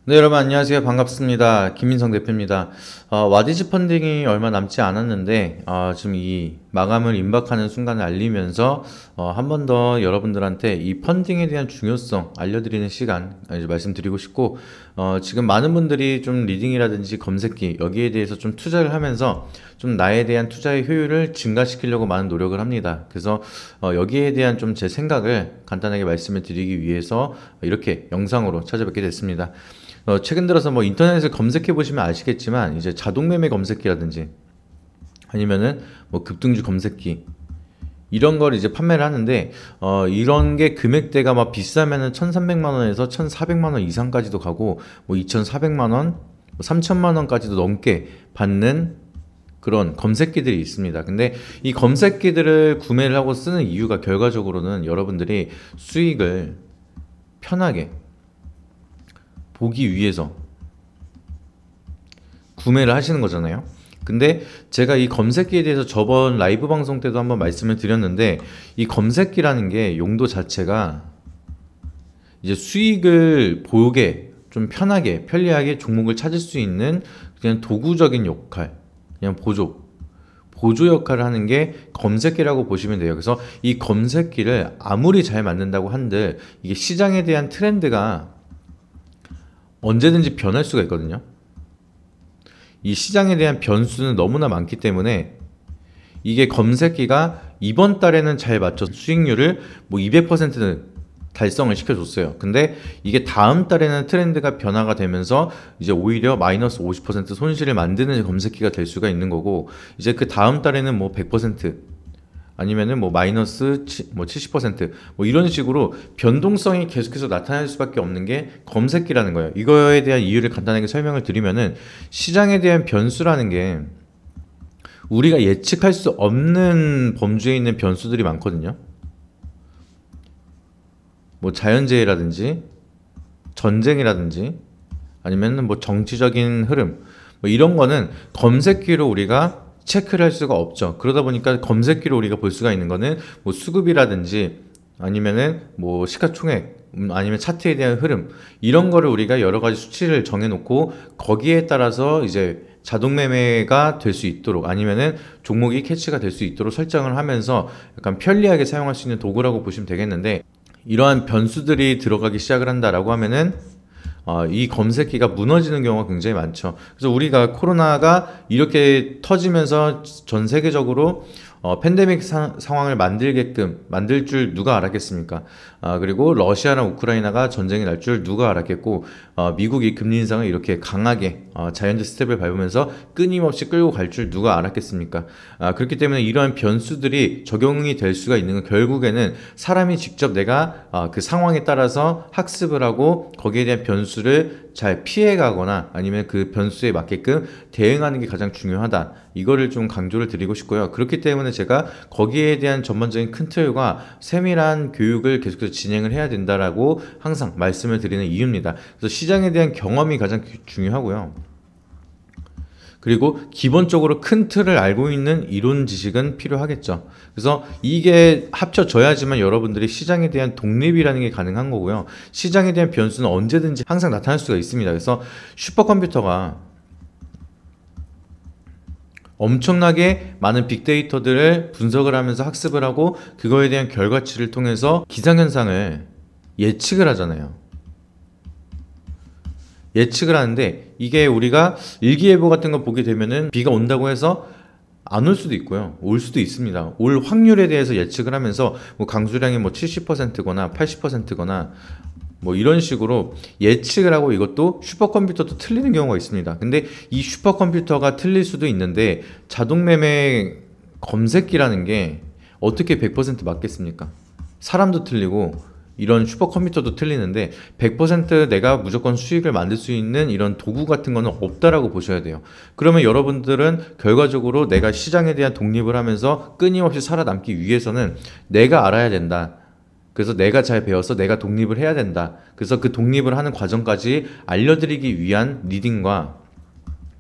네, 여러분 안녕하세요. 반갑습니다. 김민성 대표입니다. 와디즈 펀딩이 얼마 남지 않았는데 지금 이 마감을 임박하는 순간을 알리면서 한 번 더 여러분들한테 이 펀딩에 대한 중요성 알려드리는 시간 이제 말씀드리고 싶고, 지금 많은 분들이 좀 리딩이라든지 검색기 여기에 대해서 좀 투자를 하면서 좀 나에 대한 투자의 효율을 증가시키려고 많은 노력을 합니다. 그래서 여기에 대한 좀 제 생각을 간단하게 말씀을 드리기 위해서 이렇게 영상으로 찾아뵙게 됐습니다. 최근 들어서 뭐 인터넷에 검색해 보시면 아시겠지만 이제 자동 매매 검색기라든지 아니면은 뭐 급등주 검색기 이런 걸 이제 판매를 하는데, 이런 게 금액대가 막 비싸면은 1,300만 원에서 1,400만 원 이상까지도 가고 뭐 2,400만 원, 뭐 3,000만 원까지도 넘게 받는 그런 검색기들이 있습니다. 근데 이 검색기들을 구매를 하고 쓰는 이유가 결과적으로는 여러분들이 수익을 편하게 보기 위해서 구매를 하시는 거잖아요. 근데 제가 이 검색기에 대해서 저번 라이브 방송 때도 한번 말씀을 드렸는데, 이 검색기라는 게 용도 자체가 이제 수익을 보게 좀 편하게 편리하게 종목을 찾을 수 있는 그냥 도구적인 역할, 그냥 보조 역할을 하는 게 검색기라고 보시면 돼요. 그래서 이 검색기를 아무리 잘 만든다고 한들 이게 시장에 대한 트렌드가 언제든지 변할 수가 있거든요. 이 시장에 대한 변수는 너무나 많기 때문에 이게 검색기가 이번 달에는 잘 맞춰 수익률을 뭐 200% 달성을 시켜줬어요. 근데 이게 다음 달에는 트렌드가 변화가 되면서 이제 오히려 마이너스 50% 손실을 만드는 검색기가 될 수가 있는 거고, 이제 그 다음 달에는 뭐 100% 아니면은 뭐 마이너스 70% 이런 식으로 변동성이 계속해서 나타날 수밖에 없는 게 검색기라는 거예요. 이거에 대한 이유를 간단하게 설명을 드리면은, 시장에 대한 변수라는 게 우리가 예측할 수 없는 범주에 있는 변수들이 많거든요. 뭐 자연재해라든지 전쟁이라든지 아니면 뭐 정치적인 흐름, 뭐 이런 거는 검색기로 우리가 체크를 할 수가 없죠. 그러다 보니까 검색기로 우리가 볼 수가 있는 거는 뭐 수급이라든지 아니면은 뭐 시가총액, 아니면 차트에 대한 흐름, 이런 거를 우리가 여러 가지 수치를 정해놓고 거기에 따라서 이제 자동 매매가 될 수 있도록 아니면은 종목이 캐치가 될 수 있도록 설정을 하면서 약간 편리하게 사용할 수 있는 도구라고 보시면 되겠는데, 이러한 변수들이 들어가기 시작을 한다라고 하면은 이 검색기가 무너지는 경우가 굉장히 많죠. 그래서 우리가 코로나가 이렇게 터지면서 전 세계적으로 팬데믹 상황을 만들 줄 누가 알았겠습니까? 그리고 러시아랑 우크라이나가 전쟁이 날 줄 누가 알았겠고, 미국이 금리 인상을 이렇게 강하게 자이언트 스텝을 밟으면서 끊임없이 끌고 갈 줄 누가 알았겠습니까? 그렇기 때문에 이러한 변수들이 적용이 될 수가 있는 건 결국에는 사람이 직접 내가 그 상황에 따라서 학습을 하고 거기에 대한 변수를 잘 피해가거나 아니면 그 변수에 맞게끔 대응하는 게 가장 중요하다. 이거를 좀 강조를 드리고 싶고요. 그렇기 때문에 제가 거기에 대한 전반적인 큰 틀과 세밀한 교육을 계속해서 진행을 해야 된다라고 항상 말씀을 드리는 이유입니다. 그래서 시장에 대한 경험이 가장 중요하고요. 그리고 기본적으로 큰 틀을 알고 있는 이론 지식은 필요하겠죠. 그래서 이게 합쳐져야지만 여러분들이 시장에 대한 독립이라는 게 가능한 거고요. 시장에 대한 변수는 언제든지 항상 나타날 수가 있습니다. 그래서 슈퍼컴퓨터가 엄청나게 많은 빅데이터들을 분석을 하면서 학습을 하고 그거에 대한 결과치를 통해서 기상현상을 예측을 하잖아요. 예측을 하는데 이게 우리가 일기예보 같은 거 보게 되면은 비가 온다고 해서 안 올 수도 있고요. 올 수도 있습니다. 올 확률에 대해서 예측을 하면서 뭐 강수량이 뭐 70%거나 80%거나 뭐 이런 식으로 예측을 하고, 이것도 슈퍼컴퓨터도 틀리는 경우가 있습니다. 근데 이 슈퍼컴퓨터가 틀릴 수도 있는데 자동 매매 검색기라는 게 어떻게 100% 맞겠습니까? 사람도 틀리고 이런 슈퍼컴퓨터도 틀리는데 100% 내가 무조건 수익을 만들 수 있는 이런 도구 같은 거는 없다라고 보셔야 돼요. 그러면 여러분들은 결과적으로 내가 시장에 대한 독립을 하면서 끊임없이 살아남기 위해서는 내가 알아야 된다. 그래서 내가 잘 배워서 내가 독립을 해야 된다. 그래서 그 독립을 하는 과정까지 알려드리기 위한 리딩과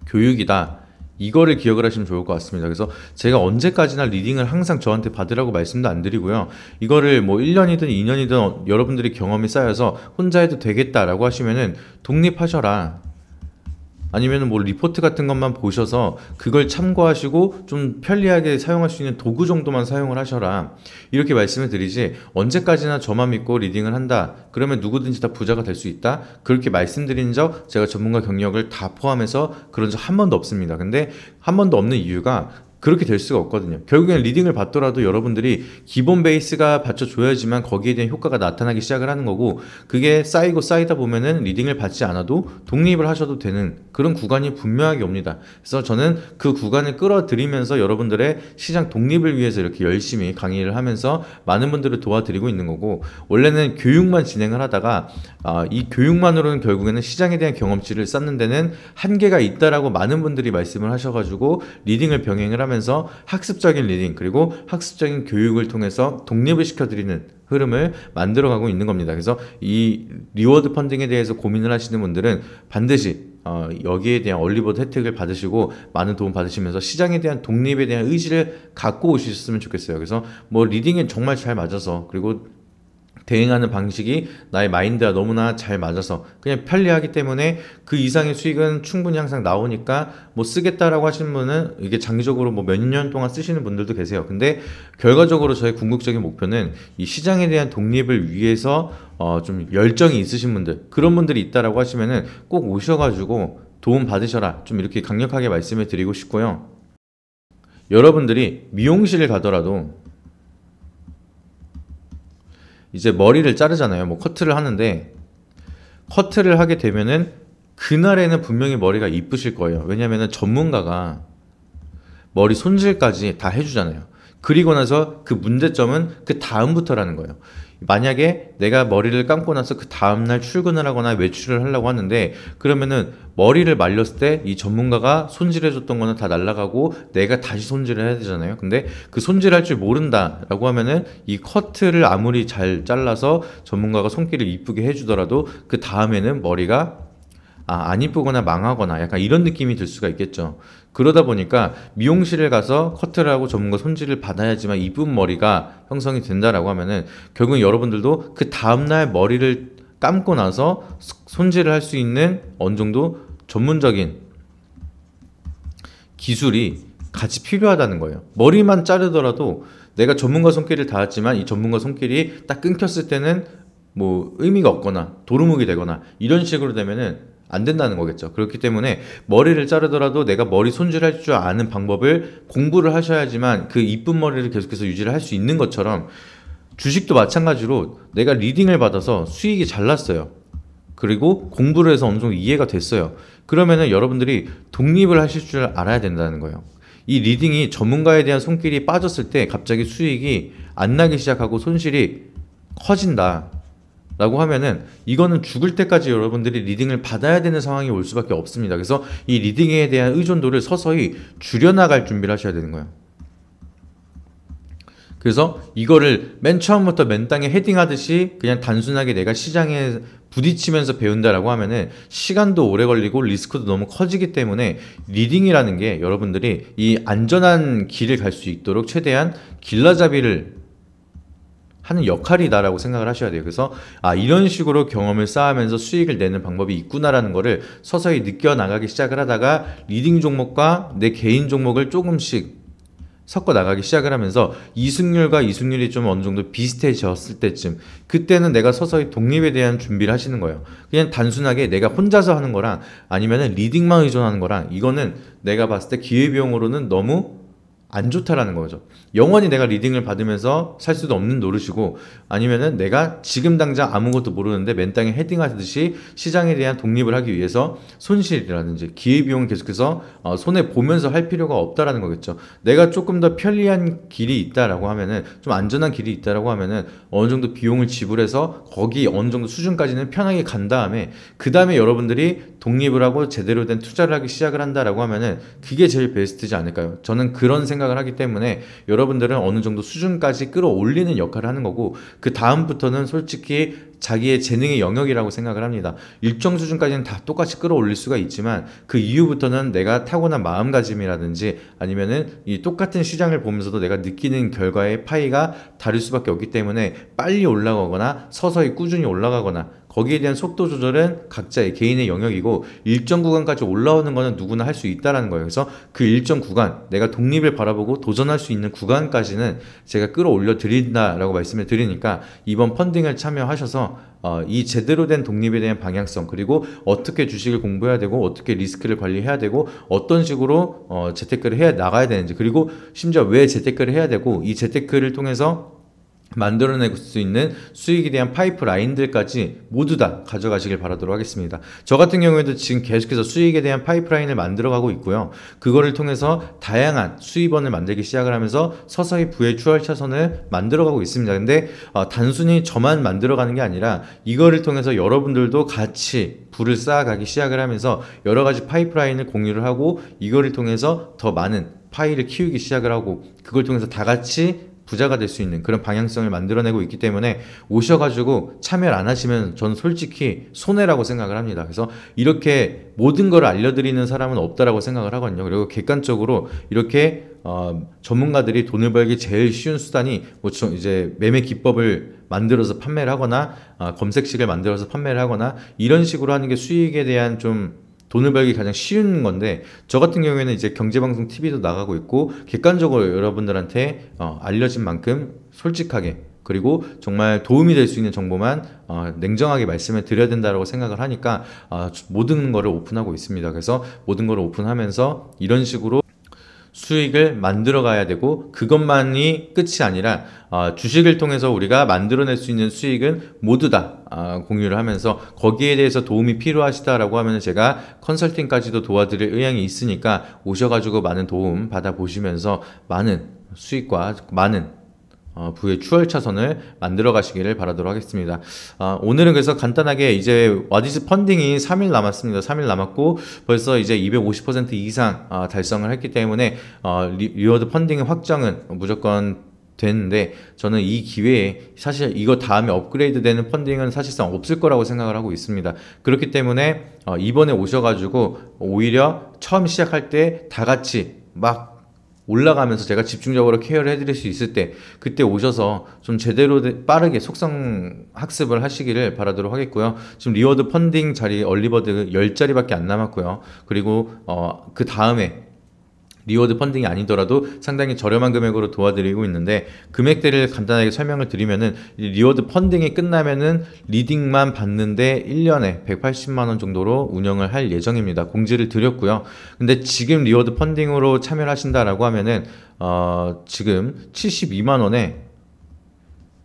교육이다. 이거를 기억을 하시면 좋을 것 같습니다. 그래서 제가 언제까지나 리딩을 항상 저한테 받으라고 말씀도 안 드리고요. 이거를 뭐 1년이든 2년이든 여러분들이 경험이 쌓여서 혼자 해도 되겠다라고 하시면은 독립하셔라. 아니면 뭐 리포트 같은 것만 보셔서 그걸 참고하시고 좀 편리하게 사용할 수 있는 도구 정도만 사용을 하셔라. 이렇게 말씀을 드리지, 언제까지나 저만 믿고 리딩을 한다, 그러면 누구든지 다 부자가 될 수 있다, 그렇게 말씀드린 적, 제가 전문가 경력을 다 포함해서 그런 적 한 번도 없습니다. 근데 한 번도 없는 이유가 그렇게 될 수가 없거든요. 결국엔 리딩을 받더라도 여러분들이 기본 베이스가 받쳐줘야지만 거기에 대한 효과가 나타나기 시작을 하는 거고, 그게 쌓이고 쌓이다 보면은 리딩을 받지 않아도 독립을 하셔도 되는 그런 구간이 분명하게 옵니다. 그래서 저는 그 구간을 끌어들이면서 여러분들의 시장 독립을 위해서 이렇게 열심히 강의를 하면서 많은 분들을 도와드리고 있는 거고, 원래는 교육만 진행을 하다가 이 교육만으로는 결국에는 시장에 대한 경험치를 쌓는 데는 한계가 있다라고 많은 분들이 말씀을 하셔가지고 리딩을 병행을 하면서 학습적인 리딩 그리고 학습적인 교육을 통해서 독립을 시켜드리는 흐름을 만들어가고 있는 겁니다. 그래서 이 리워드 펀딩에 대해서 고민을 하시는 분들은 반드시 여기에 대한 얼리버드 혜택을 받으시고 많은 도움 받으시면서 시장에 대한 독립에 대한 의지를 갖고 오셨으면 좋겠어요. 그래서 뭐 리딩에 정말 잘 맞아서, 그리고 대응하는 방식이 나의 마인드와 너무나 잘 맞아서 그냥 편리하기 때문에 그 이상의 수익은 충분히 항상 나오니까 뭐 쓰겠다라고 하시는 분은 이게 장기적으로 뭐 몇 년 동안 쓰시는 분들도 계세요. 근데 결과적으로 저의 궁극적인 목표는 이 시장에 대한 독립을 위해서 좀 열정이 있으신 분들, 그런 분들이 있다라고 하시면은 꼭 오셔가지고 도움 받으셔라, 좀 이렇게 강력하게 말씀을 드리고 싶고요. 여러분들이 미용실을 가더라도 이제 머리를 자르잖아요. 뭐 커트를 하는데, 커트를 하게 되면은 그날에는 분명히 머리가 이쁘실 거예요. 왜냐면은 전문가가 머리 손질까지 다 해주잖아요. 그리고 나서 그 문제점은 그 다음부터라는 거예요. 만약에 내가 머리를 감고 나서 그 다음날 출근을 하거나 외출을 하려고 하는데, 그러면은 머리를 말렸을 때 이 전문가가 손질해줬던 거는 다 날아가고 내가 다시 손질을 해야 되잖아요. 근데 그 손질할 줄 모른다라고 하면은 이 커트를 아무리 잘 잘라서 전문가가 손길을 이쁘게 해주더라도 그 다음에는 머리가 안 이쁘거나 망하거나 약간 이런 느낌이 들 수가 있겠죠. 그러다 보니까 미용실에 가서 커트를 하고 전문가 손질을 받아야지만 이쁜 머리가 형성이 된다라고 하면은 결국 여러분들도 그 다음날 머리를 감고 나서 손질을 할 수 있는 어느 정도 전문적인 기술이 같이 필요하다는 거예요. 머리만 자르더라도 내가 전문가 손길을 닿았지만 이 전문가 손길이 딱 끊겼을 때는 뭐 의미가 없거나 도루묵이 되거나 이런 식으로 되면은 안 된다는 거겠죠. 그렇기 때문에 머리를 자르더라도 내가 머리 손질할 줄 아는 방법을 공부를 하셔야지만 그 이쁜 머리를 계속해서 유지를 할 수 있는 것처럼, 주식도 마찬가지로 내가 리딩을 받아서 수익이 잘 났어요. 그리고 공부를 해서 어느 정도 이해가 됐어요. 그러면은 여러분들이 독립을 하실 줄 알아야 된다는 거예요. 이 리딩이 전문가에 대한 손길이 빠졌을 때 갑자기 수익이 안 나기 시작하고 손실이 커진다 라고 하면은 이거는 죽을 때까지 여러분들이 리딩을 받아야 되는 상황이 올 수밖에 없습니다. 그래서 이 리딩에 대한 의존도를 서서히 줄여나갈 준비를 하셔야 되는 거예요. 그래서 이거를 맨 처음부터 맨 땅에 헤딩하듯이 그냥 단순하게 내가 시장에 부딪히면서 배운다라고 하면은 시간도 오래 걸리고 리스크도 너무 커지기 때문에 리딩이라는 게 여러분들이 이 안전한 길을 갈 수 있도록 최대한 길라잡이를 하는 역할이다라고 생각을 하셔야 돼요. 그래서 이런 식으로 경험을 쌓으면서 수익을 내는 방법이 있구나라는 거를 서서히 느껴나가기 시작을 하다가 리딩 종목과 내 개인 종목을 조금씩 섞어 나가기 시작을 하면서 이승률과 이승률이 좀 어느 정도 비슷해졌을 때쯤, 그때는 내가 서서히 독립에 대한 준비를 하시는 거예요. 그냥 단순하게 내가 혼자서 하는 거랑 아니면은 리딩만 의존하는 거랑, 이거는 내가 봤을 때 기회비용으로는 너무 안 좋다라는 거죠. 영원히 내가 리딩을 받으면서 살 수도 없는 노릇이고, 아니면은 내가 지금 당장 아무것도 모르는데 맨 땅에 헤딩하듯이 시장에 대한 독립을 하기 위해서 손실이라든지 기회비용을 계속해서 손해 보면서 할 필요가 없다라는 거겠죠. 내가 조금 더 편리한 길이 있다라고 하면은, 좀 안전한 길이 있다라고 하면은 어느 정도 비용을 지불해서 거기 어느 정도 수준까지는 편하게 간 다음에, 그 다음에 여러분들이 독립을 하고 제대로 된 투자를 하기 시작을 한다라고 하면은 그게 제일 베스트지 않을까요? 저는 그런 생각 생각을 하기 때문에 여러분들은 어느 정도 수준까지 끌어올리는 역할을 하는 거고, 그 다음부터는 솔직히 자기의 재능의 영역이라고 생각을 합니다. 일정 수준까지는 다 똑같이 끌어올릴 수가 있지만 그 이후부터는 내가 타고난 마음가짐이라든지 아니면은 이 똑같은 시장을 보면서도 내가 느끼는 결과의 파이가 다를 수밖에 없기 때문에 빨리 올라가거나 서서히 꾸준히 올라가거나, 거기에 대한 속도 조절은 각자의 개인의 영역이고 일정 구간까지 올라오는 거는 누구나 할 수 있다라는 거예요. 그래서 그 일정 구간, 내가 독립을 바라보고 도전할 수 있는 구간까지는 제가 끌어올려 드린다라고 말씀을 드리니까, 이번 펀딩을 참여하셔서 이 제대로 된 독립에 대한 방향성, 그리고 어떻게 주식을 공부해야 되고 어떻게 리스크를 관리해야 되고 어떤 식으로 재테크를 해 나가야 되는지, 그리고 심지어 왜 재테크를 해야 되고 이 재테크를 통해서 만들어낼 수 있는 수익에 대한 파이프라인들까지 모두 다 가져가시길 바라도록 하겠습니다. 저 같은 경우에도 지금 계속해서 수익에 대한 파이프라인을 만들어가고 있고요. 그거를 통해서 다양한 수입원을 만들기 시작을 하면서 서서히 부의 추월 차선을 만들어가고 있습니다. 근데 단순히 저만 만들어가는 게 아니라 이거를 통해서 여러분들도 같이 부를 쌓아가기 시작을 하면서 여러 가지 파이프라인을 공유를 하고, 이거를 통해서 더 많은 파이를 키우기 시작을 하고, 그걸 통해서 다 같이 부자가 될 수 있는 그런 방향성을 만들어내고 있기 때문에, 오셔가지고 참여를 안 하시면 저는 솔직히 손해라고 생각을 합니다. 그래서 이렇게 모든 걸 알려드리는 사람은 없다라고 생각을 하거든요. 그리고 객관적으로 이렇게 전문가들이 돈을 벌기 제일 쉬운 수단이 이제 매매 기법을 만들어서 판매를 하거나 검색식을 만들어서 판매를 하거나 이런 식으로 하는 게 수익에 대한 좀 돈을 벌기 가장 쉬운 건데, 저 같은 경우에는 이제 경제방송 TV도 나가고 있고 객관적으로 여러분들한테 알려진 만큼 솔직하게, 그리고 정말 도움이 될 수 있는 정보만 냉정하게 말씀을 드려야 된다고 생각을 하니까 모든 거를 오픈하고 있습니다. 그래서 모든 거를 오픈하면서 이런 식으로 수익을 만들어 가야 되고, 그것만이 끝이 아니라 주식을 통해서 우리가 만들어낼 수 있는 수익은 모두 다 공유를 하면서, 거기에 대해서 도움이 필요하시다라고 하면 제가 컨설팅까지도 도와드릴 의향이 있으니까 오셔가지고 많은 도움 받아보시면서 많은 수익과 많은 부의 추월 차선을 만들어 가시기를 바라도록 하겠습니다. 오늘은 그래서 간단하게 이제 와디즈 펀딩이 3일 남았습니다. 3일 남았고 벌써 이제 250% 이상 달성을 했기 때문에 리워드 펀딩의 확정은 무조건 됐는데, 저는 이 기회에 사실 이거 다음에 업그레이드 되는 펀딩은 사실상 없을 거라고 생각을 하고 있습니다. 그렇기 때문에 이번에 오셔가지고 오히려 처음 시작할 때 다 같이 막 올라가면서 제가 집중적으로 케어를 해드릴 수 있을 때, 그때 오셔서 좀 제대로 빠르게 속성 학습을 하시기를 바라도록 하겠고요. 지금 리워드 펀딩 자리 얼리버드 10자리밖에 안 남았고요. 그리고 그 다음에 리워드 펀딩이 아니더라도 상당히 저렴한 금액으로 도와드리고 있는데, 금액대를 간단하게 설명을 드리면은 리워드 펀딩이 끝나면은 리딩만 받는데 1년에 180만 원 정도로 운영을 할 예정입니다. 공지를 드렸고요. 근데 지금 리워드 펀딩으로 참여를 하신다라고 하면은 지금 72만 원에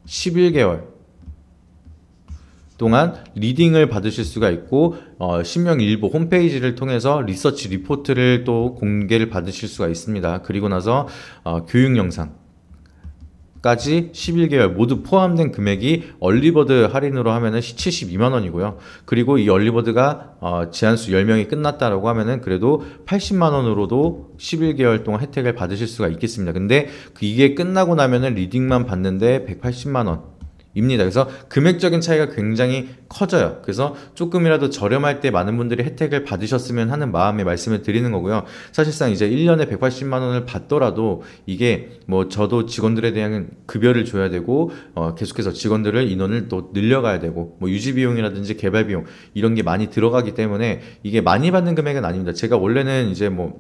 11개월 동안 리딩을 받으실 수가 있고, 신명일보 홈페이지를 통해서 리서치 리포트를 또 공개를 받으실 수가 있습니다. 그리고 나서 교육 영상까지 11개월 모두 포함된 금액이 얼리버드 할인으로 하면은 72만 원이고요. 그리고 이 얼리버드가 제한수 10명이 끝났다라고 하면은 그래도 80만 원으로도 11개월 동안 혜택을 받으실 수가 있겠습니다. 근데 이게 끝나고 나면은 리딩만 받는데 180만 원 입니다. 그래서 금액적인 차이가 굉장히 커져요. 그래서 조금이라도 저렴할 때 많은 분들이 혜택을 받으셨으면 하는 마음에 말씀을 드리는 거고요. 사실상 이제 1년에 180만 원을 받더라도 이게 뭐 저도 직원들에 대한 급여를 줘야 되고 계속해서 직원들을 인원을 또 늘려가야 되고 뭐 유지 비용이라든지 개발 비용 이런 게 많이 들어가기 때문에 이게 많이 받는 금액은 아닙니다. 제가 원래는 이제 뭐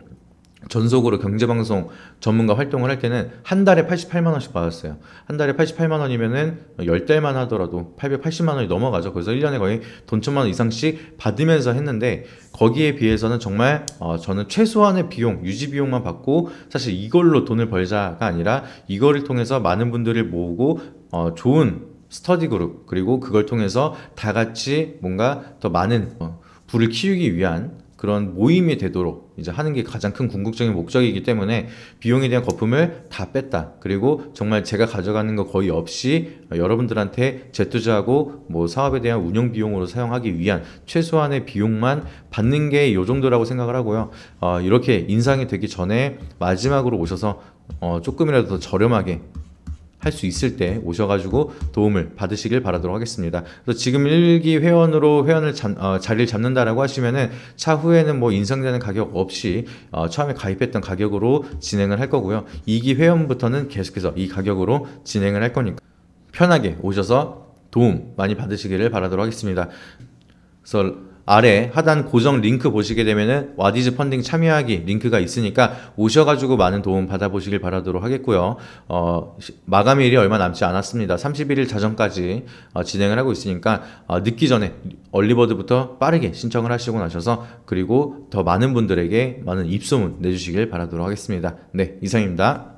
전속으로 경제방송 전문가 활동을 할 때는 한 달에 88만 원씩 받았어요. 한 달에 88만 원이면은 10달만 하더라도 880만 원이 넘어가죠. 그래서 1년에 거의 돈 1000만 원 이상씩 받으면서 했는데, 거기에 비해서는 정말 저는 최소한의 비용, 유지 비용만 받고 사실 이걸로 돈을 벌자가 아니라 이거를 통해서 많은 분들을 모으고 좋은 스터디 그룹, 그리고 그걸 통해서 다 같이 뭔가 더 많은 부를 키우기 위한 그런 모임이 되도록 이제 하는 게 가장 큰 궁극적인 목적이기 때문에 비용에 대한 거품을 다 뺐다. 그리고 정말 제가 가져가는 거 거의 없이 여러분들한테 재투자하고 뭐 사업에 대한 운영 비용으로 사용하기 위한 최소한의 비용만 받는 게 이 정도라고 생각을 하고요. 이렇게 인상이 되기 전에 마지막으로 오셔서 조금이라도 더 저렴하게 할 수 있을 때 오셔가지고 도움을 받으시길 바라도록 하겠습니다. 그래서 지금 1기 회원으로 자리를 잡는다라고 하시면은 차후에는 뭐 인상되는 가격 없이 처음에 가입했던 가격으로 진행을 할 거고요. 2기 회원부터는 계속해서 이 가격으로 진행을 할 거니까 편하게 오셔서 도움 많이 받으시기를 바라도록 하겠습니다. 그래서 아래 하단 고정 링크 보시게 되면은 와디즈 펀딩 참여하기 링크가 있으니까 오셔가지고 많은 도움 받아보시길 바라도록 하겠고요. 마감일이 얼마 남지 않았습니다. 31일 자정까지 진행을 하고 있으니까 늦기 전에 얼리버드부터 빠르게 신청을 하시고 나셔서 그리고 더 많은 분들에게 많은 입소문 내주시길 바라도록 하겠습니다. 네, 이상입니다.